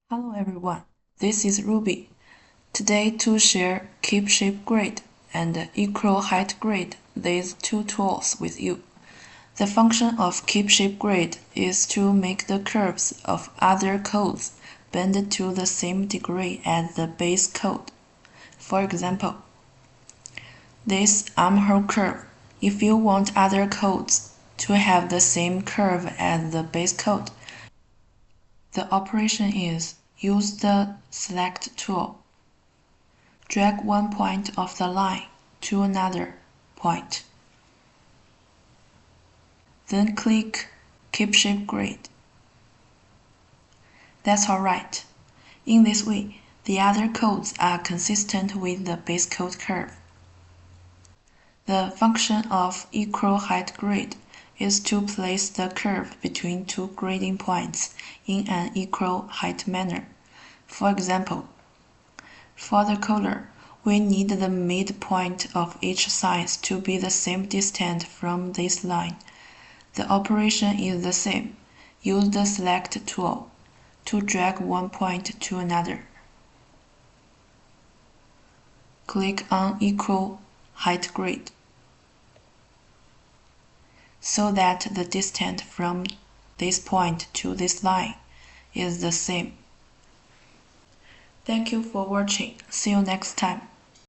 Hello everyone, this is Ruby. Today to share Keep Shape Grid and Equal Height Grid, these two tools with you. The function of Keep Shape Grid is to make the curves of other codes bend to the same degree as the base code. For example, this armhole curve. If you want other codes to have the same curve as the base code, the operation is use the Select tool. Drag one point of the line to another point. Then click Keep Shape Grid. That's alright. In this way, the other codes are consistent with the base code curve. The function of Equal Height Grid is to place the curve between two grading points in an equal height manner. For example, for the color, we need the midpoint of each side to be the same distance from this line. The operation is the same. Use the Select tool to drag one point to another. Click on Equal Height Grid so that the distance from this point to this line is the same. Thank you for watching. See you next time.